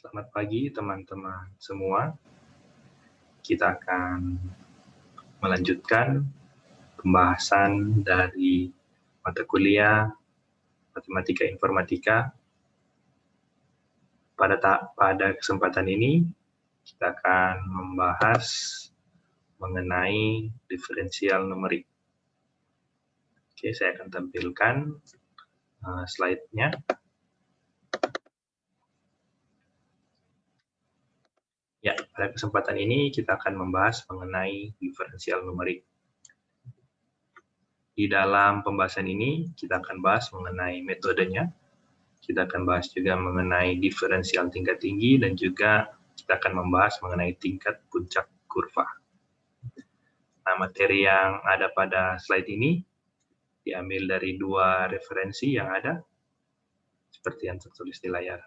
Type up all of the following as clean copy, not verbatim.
Selamat pagi teman-teman semua. Kita akan melanjutkan pembahasan dari mata kuliah Matematika Informatika. Pada kesempatan ini kita akan membahas mengenai diferensial numerik. Oke, saya akan tampilkan slide-nya. Ya, pada kesempatan ini kita akan membahas mengenai diferensial numerik. Di dalam pembahasan ini kita akan bahas mengenai metodenya, kita akan bahas juga mengenai diferensial tingkat tinggi, dan juga kita akan membahas mengenai tingkat puncak kurva. Nah, materi yang ada pada slide ini diambil dari dua referensi yang ada, seperti yang tertulis di layar.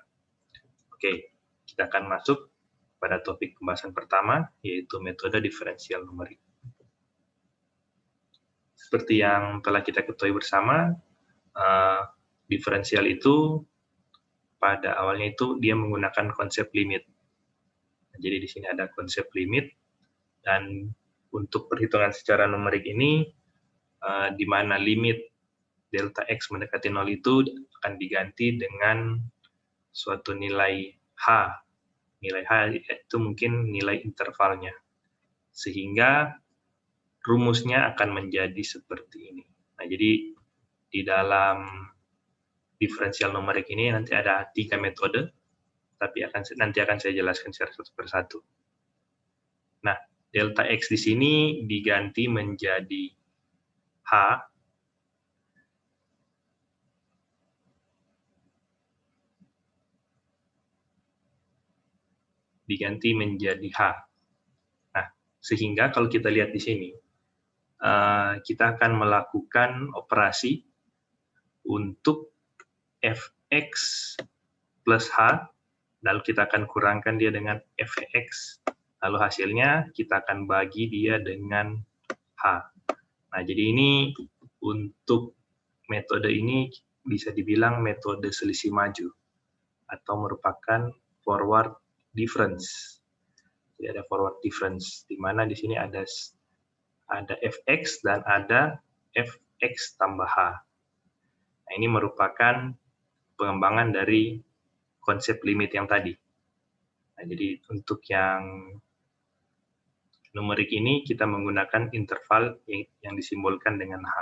Oke, kita akan masuk pada topik pembahasan pertama, yaitu metode diferensial numerik. Seperti yang telah kita ketahui bersama, diferensial itu pada awalnya itu dia menggunakan konsep limit. Jadi di sini ada konsep limit, dan untuk perhitungan secara numerik ini, di mana limit delta X mendekati 0 itu akan diganti dengan suatu nilai H. Nilai H itu mungkin nilai intervalnya. Sehingga rumusnya akan menjadi seperti ini. Nah, jadi di dalam diferensial numerik ini nanti ada 3 metode, tapi nanti akan saya jelaskan secara satu persatu. Nah, delta X di sini diganti menjadi H, Nah, sehingga kalau kita lihat di sini, kita akan melakukan operasi untuk fx plus h, lalu kita akan kurangkan dia dengan fx, lalu hasilnya kita akan bagi dia dengan h. Nah, jadi ini untuk metode ini bisa dibilang metode selisih maju, atau merupakan forward difference. Jadi ada forward difference, di mana di sini ada fx dan ada fx tambah h. Nah, ini merupakan pengembangan dari konsep limit yang tadi. Nah, jadi untuk yang numerik ini kita menggunakan interval yang disimbolkan dengan H.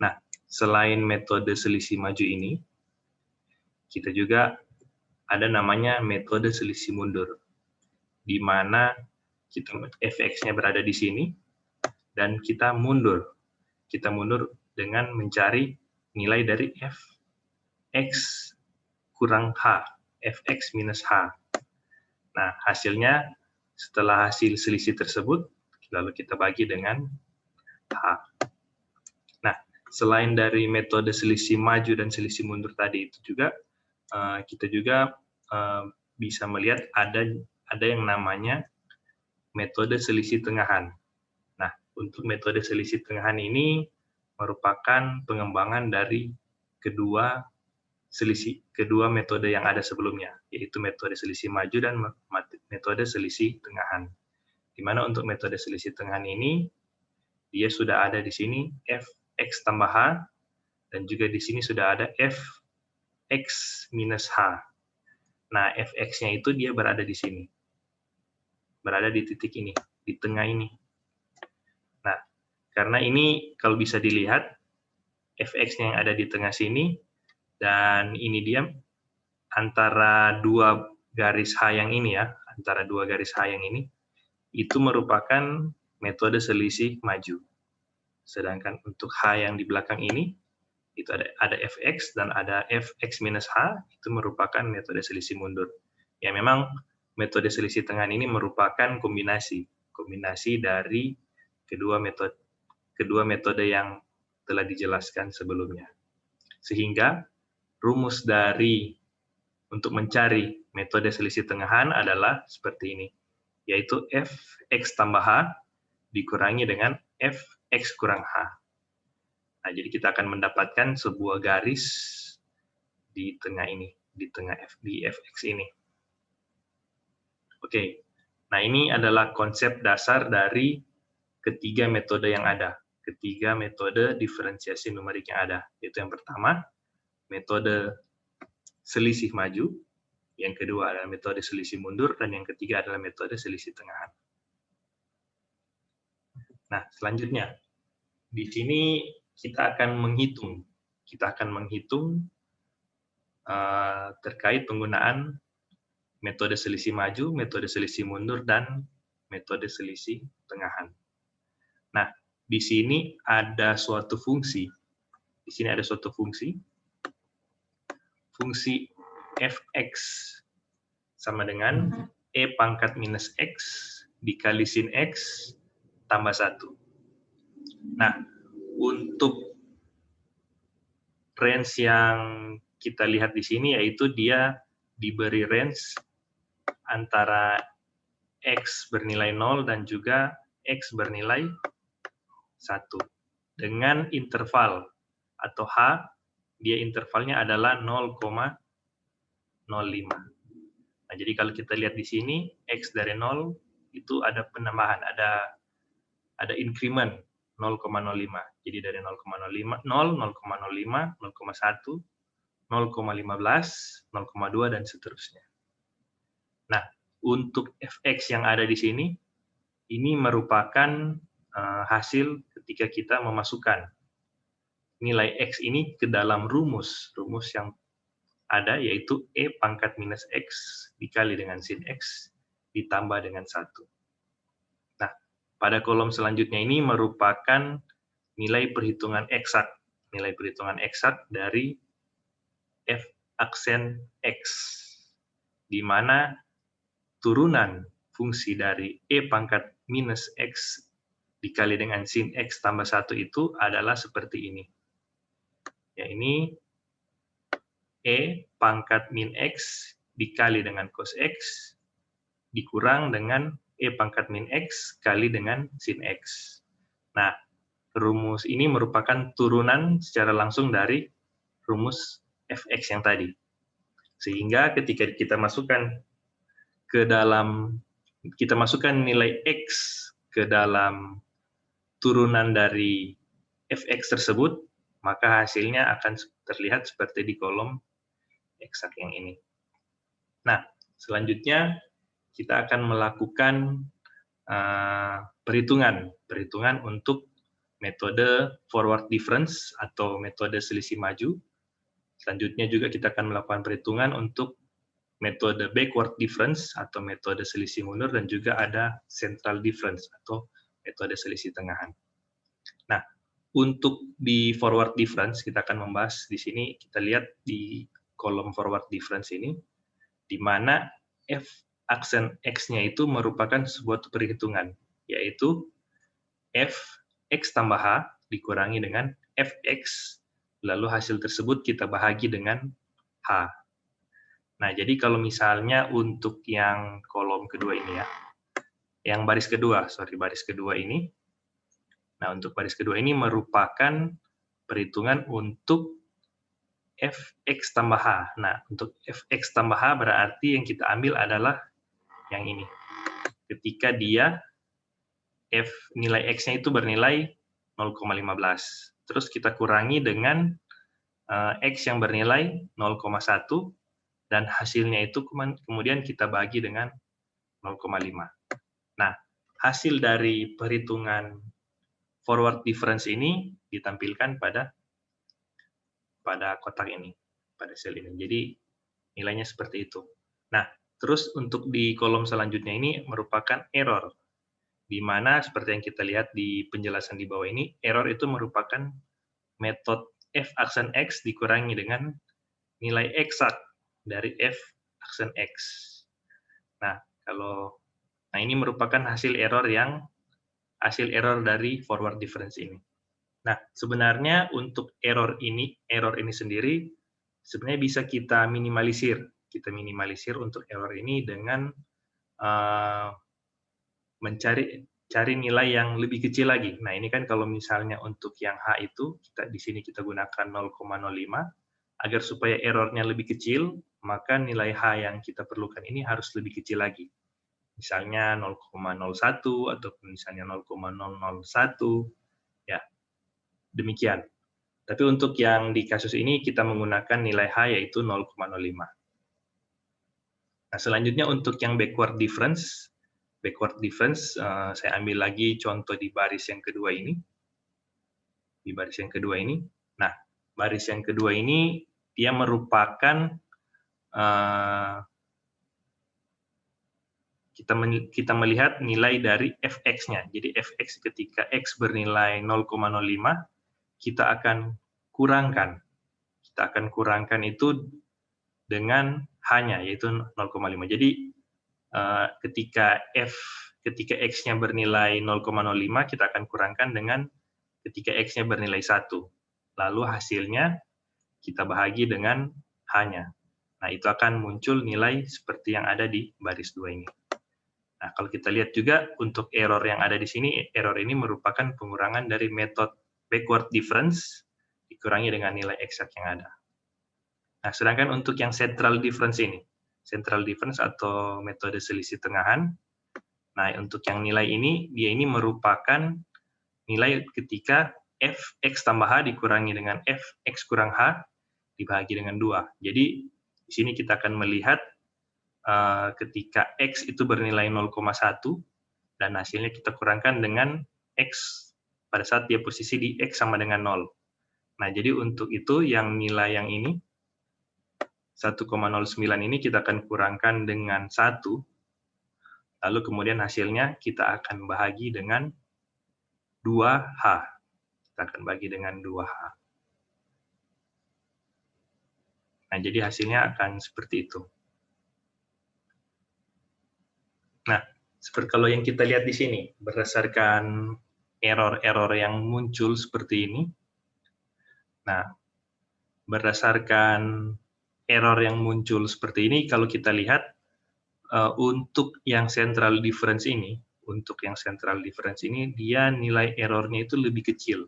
Nah, selain metode selisih maju ini, kita juga ada namanya metode selisih mundur, di mana fx-nya berada di sini, dan kita mundur. Kita mundur dengan mencari nilai dari fx kurang h, fx minus h. Nah, hasilnya setelah hasil selisih tersebut, lalu kita bagi dengan h. Nah, selain dari metode selisih maju dan selisih mundur tadi itu juga, kita juga bisa melihat ada yang namanya metode selisih tengahan. Nah, untuk metode selisih tengahan ini merupakan pengembangan dari kedua metode yang ada sebelumnya, yaitu metode selisih maju dan metode selisih tengahan. Di mana untuk metode selisih tengahan ini, dia sudah ada di sini fx tambah h, dan juga di sini sudah ada fx minus h. Nah, fx-nya itu dia berada di sini. Berada di titik ini, di tengah ini. Nah, karena ini kalau bisa dilihat, fx-nya yang ada di tengah sini, dan ini dia antara dua garis H yang ini ya, antara dua garis H yang ini, itu merupakan metode selisih maju. Sedangkan untuk H yang di belakang ini, itu ada fx dan ada fx minus h, itu merupakan metode selisih mundur. Ya, memang metode selisih tengahan ini merupakan kombinasi dari kedua metode yang telah dijelaskan sebelumnya. Sehingga rumus untuk mencari metode selisih tengahan adalah seperti ini, yaitu fx tambah h dikurangi dengan fx kurang h. Nah, jadi kita akan mendapatkan sebuah garis di tengah ini, di fx ini. Oke, nah ini adalah konsep dasar dari ketiga metode yang ada, ketiga metode diferensiasi numerik yang ada. Yaitu yang pertama, metode selisih maju, yang kedua adalah metode selisih mundur, dan yang ketiga adalah metode selisih tengahan. Nah, selanjutnya, di sini kita akan menghitung terkait penggunaan metode selisih maju, metode selisih mundur, dan metode selisih tengahan. Nah, di sini ada suatu fungsi. Fungsi fx sama dengan e pangkat minus x dikali sin x tambah 1. Nah, untuk range yang kita lihat di sini yaitu dia diberi range antara x bernilai 0 dan juga x bernilai 1. Dengan interval atau h, dia intervalnya adalah 0,05. Nah, jadi kalau kita lihat di sini, x dari 0 itu ada penambahan, ada increment 0,05. Jadi dari 0,05, 0, 0,05, 0,1, 0,15, 0,2, dan seterusnya. Nah, untuk fx yang ada di sini, ini merupakan hasil ketika kita memasukkan nilai x ini ke dalam rumus yang ada, yaitu e pangkat minus x dikali dengan sin x ditambah dengan 1. Nah, pada kolom selanjutnya ini merupakan nilai perhitungan eksak dari f aksen x, di mana turunan fungsi dari e pangkat minus x dikali dengan sin x tambah 1 itu adalah seperti ini. Ya, ini e pangkat min x dikali dengan cos x dikurang dengan e pangkat min x kali dengan sin x. Nah, rumus ini merupakan turunan secara langsung dari rumus fx yang tadi. Sehingga ketika kita masukkan nilai x ke dalam turunan dari fx tersebut, maka hasilnya akan terlihat seperti di kolom eksak yang ini. Nah, selanjutnya kita akan melakukan perhitungan untuk metode forward difference atau metode selisih maju. Selanjutnya juga kita akan melakukan perhitungan untuk metode backward difference atau metode selisih mundur, dan juga ada central difference atau metode selisih tengahan. Nah, untuk di forward difference kita akan membahas di sini, kita lihat di kolom forward difference ini, di mana f aksen x-nya itu merupakan sebuah perhitungan, yaitu f x tambah h dikurangi dengan fx, lalu hasil tersebut kita bahagi dengan h. Nah, jadi kalau misalnya untuk yang kolom kedua ini ya, yang baris kedua ini, nah untuk baris kedua ini merupakan perhitungan untuk fx tambah h. Nah, untuk fx tambah h berarti yang kita ambil adalah yang ini. Ketika dia nilai x-nya itu bernilai 0,15. Terus kita kurangi dengan x yang bernilai 0,1, dan hasilnya itu kemudian kita bagi dengan 0,5. Nah, hasil dari perhitungan forward difference ini ditampilkan pada kotak ini, pada sel ini. Jadi nilainya seperti itu. Nah, terus untuk di kolom selanjutnya ini merupakan error, di mana seperti yang kita lihat di penjelasan di bawah ini, error itu merupakan metode f aksen x dikurangi dengan nilai eksak dari f aksen x. Nah, ini merupakan hasil error dari forward difference ini. Nah, sebenarnya untuk error ini sendiri sebenarnya bisa kita minimalisir. Kita minimalisir untuk error ini dengan cari nilai yang lebih kecil lagi. Nah, ini kan kalau misalnya untuk yang H itu, di sini kita gunakan 0,05, agar supaya errornya lebih kecil, maka nilai H yang kita perlukan ini harus lebih kecil lagi. misalnya 0,01 ataupun misalnya 0,001, ya, demikian. Tapi untuk yang di kasus ini kita menggunakan nilai H yaitu 0,05. Nah, selanjutnya untuk yang backward difference, saya ambil lagi contoh di baris yang kedua ini. Di baris yang kedua ini. Nah, baris yang kedua ini dia merupakan kita melihat nilai dari fx-nya. Jadi fx ketika x bernilai 0,05, kita akan kurangkan. Kita akan kurangkan itu dengan h-nya, yaitu 0,5. Jadi ketika x-nya bernilai 0,05, kita akan kurangkan dengan ketika x-nya bernilai 1. Lalu hasilnya kita bahagi dengan h-nya. Nah, itu akan muncul nilai seperti yang ada di baris 2 ini. Nah, kalau kita lihat juga untuk error yang ada di sini, error ini merupakan pengurangan dari metode backward difference dikurangi dengan nilai eksak yang ada. Nah, sedangkan untuk yang central difference ini, central difference atau metode selisih tengahan, nah untuk yang nilai ini, dia ini merupakan nilai ketika fx tambah h dikurangi dengan fx kurang h dibagi dengan 2. Jadi, di sini kita akan melihat ketika x itu bernilai 0,1 dan hasilnya kita kurangkan dengan x pada saat dia posisi di x sama dengan 0. Nah, jadi untuk itu yang nilai yang ini 1,09 ini kita akan kurangkan dengan 1, lalu kemudian hasilnya kita akan bahagi dengan 2H. Kita akan bagi dengan 2H. Nah, jadi hasilnya akan seperti itu. Nah, seperti kalau yang kita lihat di sini, berdasarkan error-error yang muncul seperti ini, nah, berdasarkan error yang muncul seperti ini, kalau kita lihat untuk yang central difference ini, dia nilai errornya itu lebih kecil.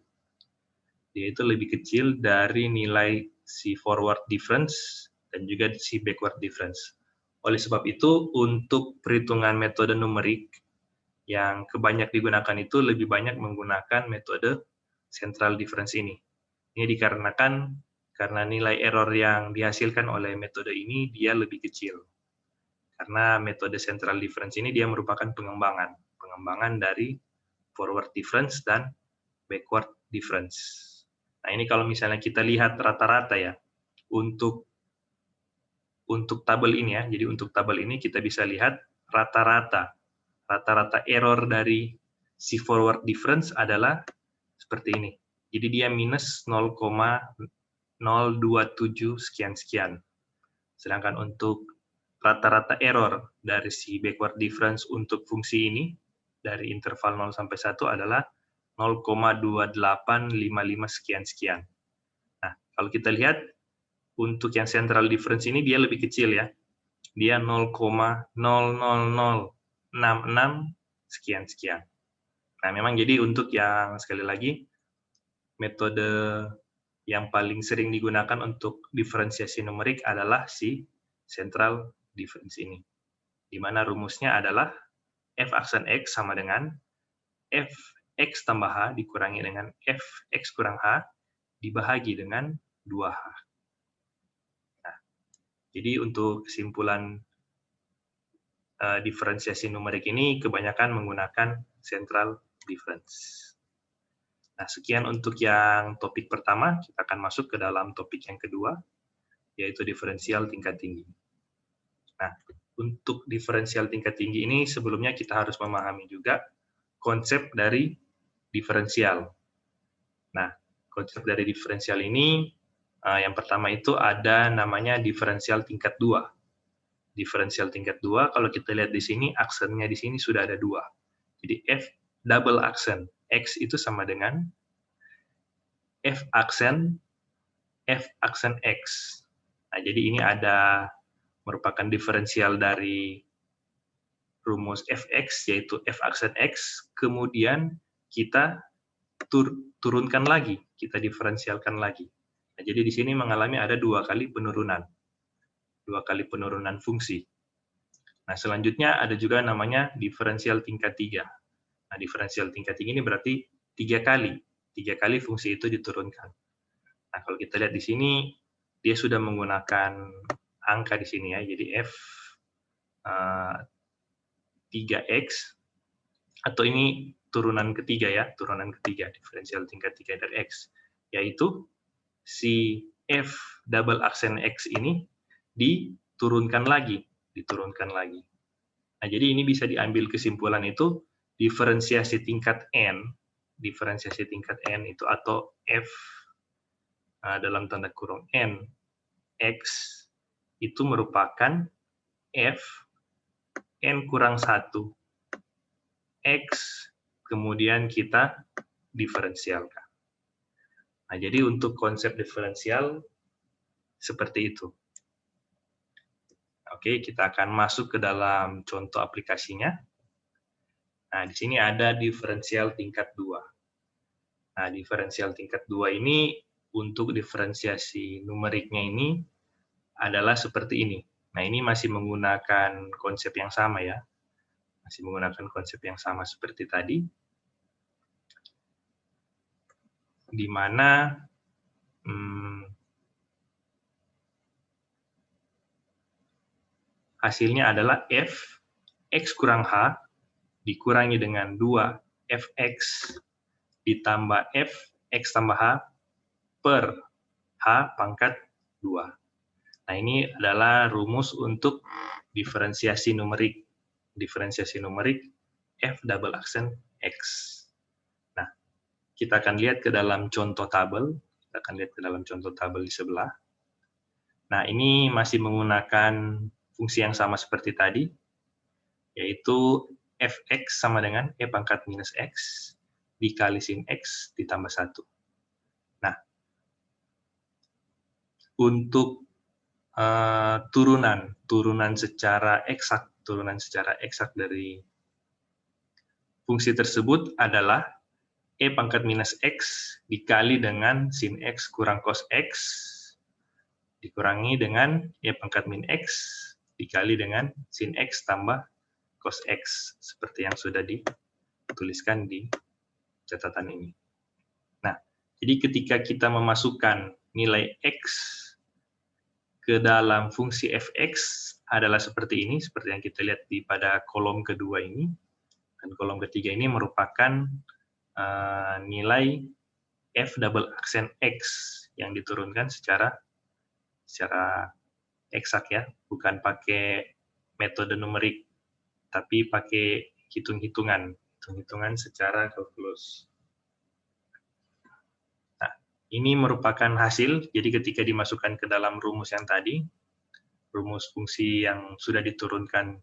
Dia itu lebih kecil dari nilai si forward difference dan juga si backward difference. Oleh sebab itu, untuk perhitungan metode numerik yang kebanyak digunakan itu lebih banyak menggunakan metode central difference ini. Ini dikarenakan karena nilai error yang dihasilkan oleh metode ini dia lebih kecil. Karena metode central difference ini dia merupakan pengembangan dari forward difference dan backward difference. Nah, ini kalau misalnya kita lihat rata-rata ya, untuk tabel ini ya, jadi untuk tabel ini kita bisa lihat rata-rata error dari si forward difference adalah seperti ini. Jadi dia minus 0,027 sekian-sekian. Sedangkan untuk rata-rata error dari si backward difference untuk fungsi ini, dari interval 0 sampai 1 adalah 0,2855 sekian-sekian. Nah, kalau kita lihat, untuk yang central difference ini dia lebih kecil ya. Dia 0,00066 sekian-sekian. Nah, memang jadi untuk yang sekali lagi, metode yang paling sering digunakan untuk diferensiasi numerik adalah si central difference ini. Di mana rumusnya adalah f aksen x sama dengan fx tambah h dikurangi dengan fx kurang h dibahagi dengan 2h. Nah, jadi untuk kesimpulan diferensiasi numerik ini kebanyakan menggunakan central difference. Nah, sekian untuk yang topik pertama. Kita akan masuk ke dalam topik yang kedua, yaitu diferensial tingkat tinggi. Nah, untuk diferensial tingkat tinggi ini sebelumnya kita harus memahami juga konsep dari diferensial. Nah, konsep dari diferensial ini yang pertama itu ada namanya diferensial tingkat 2. Diferensial tingkat 2, kalau kita lihat di sini, aksennya di sini sudah ada 2. Jadi F double aksen, X itu sama dengan F aksen X. Nah, jadi ini ada merupakan diferensial dari rumus Fx, yaitu F aksen X, kemudian kita turunkan lagi, kita diferensialkan lagi. Nah, jadi di sini mengalami ada 2 kali penurunan. 2 kali penurunan fungsi. Nah, selanjutnya ada juga namanya diferensial tingkat 3. Nah, diferensial tingkat 3 ini berarti 3 kali fungsi itu diturunkan. Nah, kalau kita lihat di sini, dia sudah menggunakan angka di sini ya, jadi f 3x, atau ini turunan ketiga ya, turunan ketiga, diferensial tingkat 3 dari x, yaitu si f double aksen x ini diturunkan lagi. Nah, jadi ini bisa diambil kesimpulan itu diferensiasi tingkat n itu atau f dalam tanda kurung n x itu merupakan f n kurang 1 x kemudian kita diferensialkan. Nah, jadi untuk konsep diferensial seperti itu. Oke, kita akan masuk ke dalam contoh aplikasinya. Nah, di sini ada diferensial tingkat 2. Nah, diferensial tingkat 2 ini untuk diferensiasi numeriknya ini adalah seperti ini. Nah, ini masih menggunakan konsep yang sama ya. Masih menggunakan konsep yang sama seperti tadi. Di mana hasilnya adalah f x kurang h dikurangi dengan 2 fx ditambah f x tambah h per h pangkat 2. Nah, ini adalah rumus untuk diferensiasi numerik. Diferensiasi numerik f double aksen x. Nah, kita akan lihat ke dalam contoh tabel. Di sebelah. Nah, ini masih menggunakan fungsi yang sama seperti tadi, yaitu fx sama dengan e pangkat minus x dikali sin x ditambah 1. Nah, untuk turunan secara eksak dari fungsi tersebut adalah e pangkat minus x dikali dengan sin x kurang cos x dikurangi dengan e pangkat min x dikali dengan sin x tambah cos x, seperti yang sudah dituliskan di catatan ini. Nah, jadi ketika kita memasukkan nilai x ke dalam fungsi fx adalah seperti ini, seperti yang kita lihat pada kolom kedua ini, dan kolom ketiga ini merupakan nilai f double aksen x yang diturunkan secara eksak ya, bukan pakai metode numerik, tapi pakai hitung-hitungan secara kalkulus. Nah, ini merupakan hasil, jadi ketika dimasukkan ke dalam rumus yang tadi, rumus fungsi yang sudah diturunkan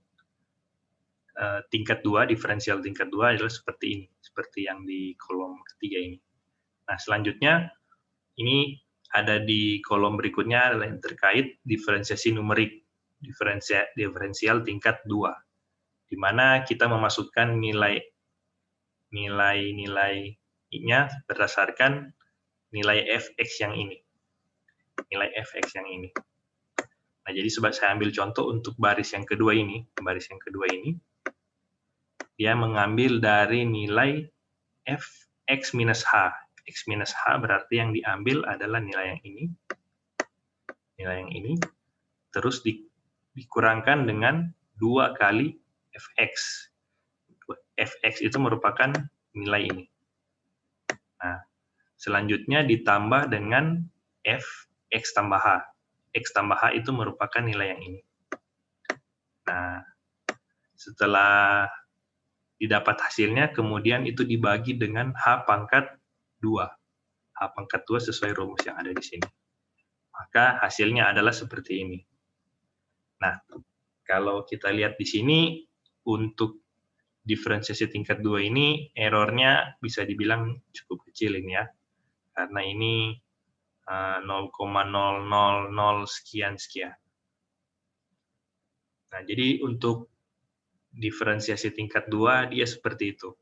tingkat 2, diferensial tingkat 2 adalah seperti ini, seperti yang di kolom ketiga ini. Nah, selanjutnya, ini ada di kolom berikutnya adalah yang terkait diferensiasi numerik, diferensial tingkat 2, di mana kita memasukkan nilai-nilainya berdasarkan nilai fx yang ini. Nah, jadi saya ambil contoh untuk baris yang kedua ini. Dia mengambil dari nilai fx minus h. X minus h berarti yang diambil adalah nilai yang ini. Terus dikurangkan dengan 2 kali fx. Fx itu merupakan nilai ini. Nah, selanjutnya ditambah dengan fx tambah h. X tambah h itu merupakan nilai yang ini. Nah, setelah didapat hasilnya, kemudian itu dibagi dengan h pangkat 2. H pangkat 2 sesuai rumus yang ada di sini. Maka hasilnya adalah seperti ini. Nah, kalau kita lihat di sini, untuk diferensiasi tingkat 2 ini, errornya bisa dibilang cukup kecil ini ya. Karena ini 0,000 sekian. Nah, jadi untuk diferensiasi tingkat 2, dia seperti itu.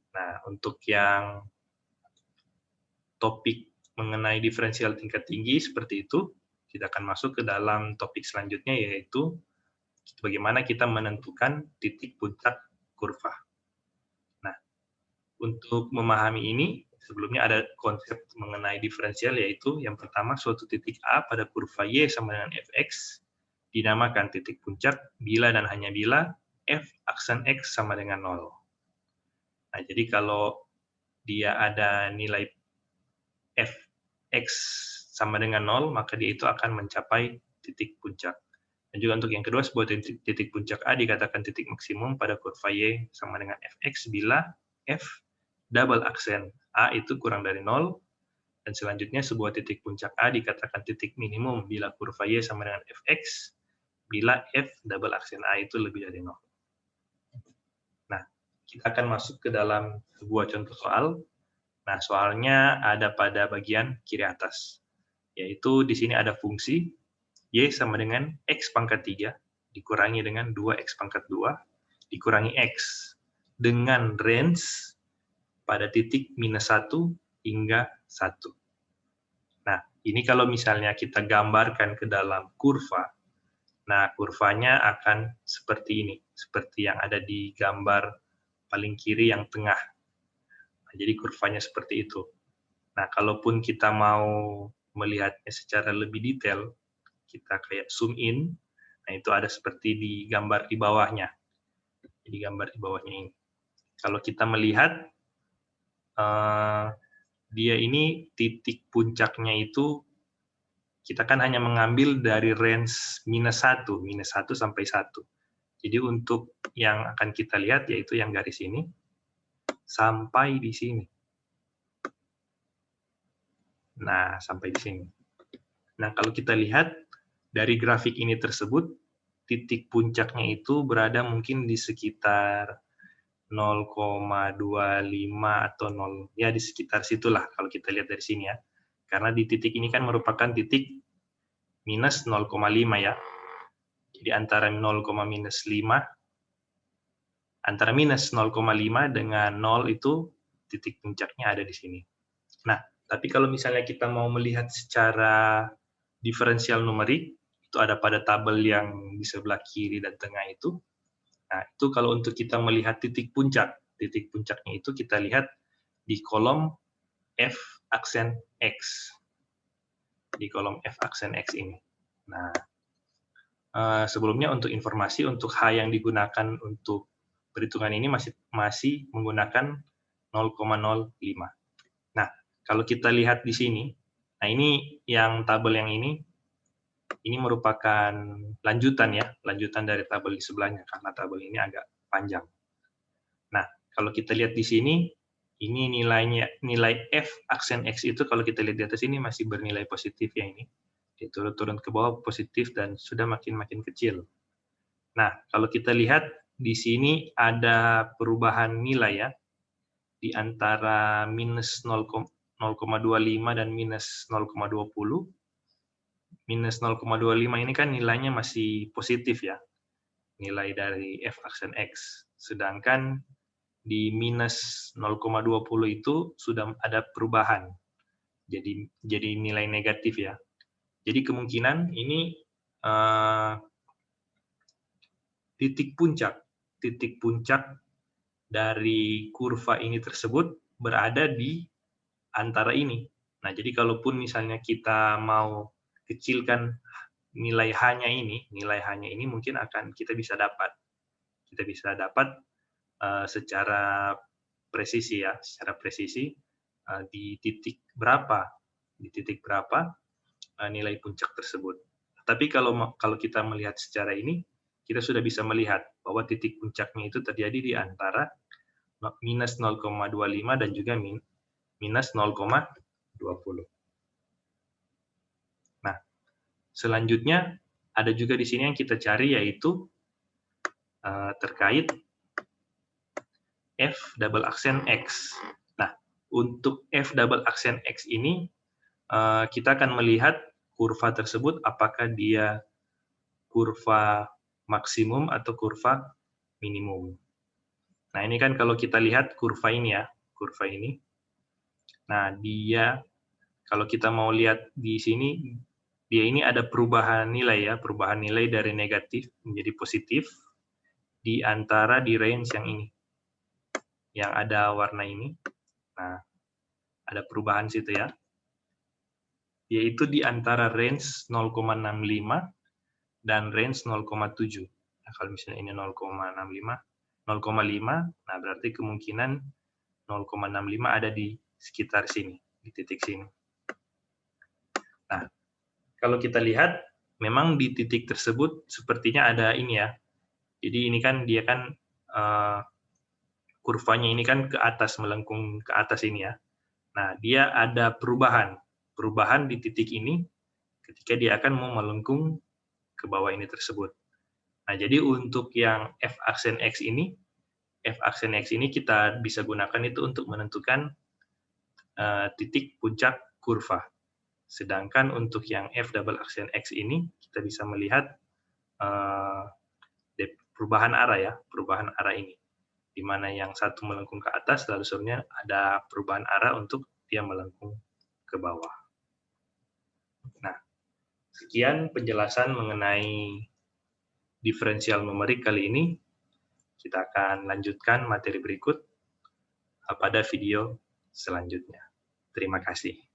Nah, untuk yang topik mengenai diferensial tingkat tinggi seperti itu, kita akan masuk ke dalam topik selanjutnya, yaitu bagaimana kita menentukan titik puncak kurva. Nah, untuk memahami ini, sebelumnya ada konsep mengenai diferensial, yaitu yang pertama, suatu titik A pada kurva Y sama dengan fx dinamakan titik puncak bila dan hanya bila f aksen x sama dengan 0. Nah, jadi kalau dia ada nilai fx sama dengan 0, maka dia itu akan mencapai titik puncak. Dan juga untuk yang kedua, sebuah titik puncak A dikatakan titik maksimum pada kurva Y sama dengan fx bila f double aksen A itu kurang dari 0, dan selanjutnya sebuah titik puncak A dikatakan titik minimum bila kurva Y sama dengan fx bila f double aksen A itu lebih dari 0. Nah, kita akan masuk ke dalam sebuah contoh soal. Nah, soalnya ada pada bagian kiri atas, yaitu di sini ada fungsi Y sama dengan X pangkat 3 dikurangi dengan 2X pangkat 2 dikurangi X dengan range pada titik minus 1 hingga 1. Nah, ini kalau misalnya kita gambarkan ke dalam kurva, nah kurvanya akan seperti ini, seperti yang ada di gambar paling kiri yang tengah. Nah, jadi kurvanya seperti itu. Nah, kalaupun kita mau melihatnya secara lebih detail, kita kayak zoom in, nah itu ada seperti di gambar di bawahnya. Jadi gambar di bawahnya ini. Kalau kita melihat, dia ini titik puncaknya itu, kita kan hanya mengambil dari range minus 1 sampai 1. Jadi untuk yang akan kita lihat, yaitu yang garis ini, sampai di sini. Nah, sampai di sini. Nah, kalau kita lihat, dari grafik ini tersebut, titik puncaknya itu berada mungkin di sekitar 0,25 atau 0, ya di sekitar situlah kalau kita lihat dari sini ya. Karena di titik ini kan merupakan titik minus 0,5 ya. Jadi antara 0,5 dengan 0 itu titik puncaknya ada di sini. Nah, tapi kalau misalnya kita mau melihat secara diferensial numerik, itu ada pada tabel yang di sebelah kiri dan tengah itu. Nah, itu kalau untuk kita melihat titik puncaknya itu kita lihat di kolom F aksen X. Di kolom F aksen X ini. Nah, sebelumnya untuk informasi, untuk H yang digunakan untuk perhitungan ini masih menggunakan 0,05. Nah, kalau kita lihat di sini, nah ini yang tabel yang ini merupakan lanjutan ya, lanjutan dari tabel di sebelahnya, karena tabel ini agak panjang. Nah, kalau kita lihat di sini, ini nilai F aksen X itu kalau kita lihat di atas ini masih bernilai positif ya ini. Dia turun ke bawah positif dan sudah makin kecil. Nah, kalau kita lihat di sini ada perubahan nilai ya, di antara minus 0,25 dan minus 0,20. Minus 0,25 ini kan nilainya masih positif ya, nilai dari F aksen X. Sedangkan di minus 0,20 itu sudah ada perubahan, jadi nilai negatif ya. Jadi kemungkinan ini titik puncak dari kurva ini tersebut berada di antara ini. Nah, jadi kalaupun misalnya kita mau kecilkan nilai H-nya ini mungkin akan kita bisa dapat secara presisi ya, di titik berapa nilai puncak tersebut. Tapi kalau kita melihat secara ini, kita sudah bisa melihat bahwa titik puncaknya itu terjadi di antara minus 0,25 dan juga minus 0,20. Nah, selanjutnya ada juga di sini yang kita cari, yaitu terkait F double aksen X. Nah, untuk F double aksen X ini, kita akan melihat kurva tersebut apakah dia kurva maksimum atau kurva minimum. Nah, ini kan kalau kita lihat kurva ini ya, kurva ini. Nah, dia kalau kita mau lihat di sini, dia ini ada perubahan nilai ya, perubahan nilai dari negatif menjadi positif di antara di range yang ini, yang ada warna ini. Nah, ada perubahan situ ya, yaitu di antara range 0,65 dan range 0,7. Nah, kalau misalnya ini 0,65, 0,5, nah berarti kemungkinan 0,65 ada di sekitar sini, di titik sini. Nah, kalau kita lihat, memang di titik tersebut sepertinya ada ini ya. Jadi ini kan dia kan kurvanya ini kan ke atas, melengkung ke atas ini ya. Nah, dia ada perubahan di titik ini ketika dia akan mau melengkung ke bawah ini tersebut. Nah, jadi untuk yang F aksen X ini kita bisa gunakan itu untuk menentukan titik puncak kurva. Sedangkan untuk yang F double aksen X ini, kita bisa melihat perubahan arah ya, perubahan arah ini. Di mana yang satu melengkung ke atas, lalu sebenarnya ada perubahan arah untuk dia melengkung ke bawah. Nah, sekian penjelasan mengenai diferensial numerik kali ini. Kita akan lanjutkan materi berikut pada video selanjutnya. Terima kasih.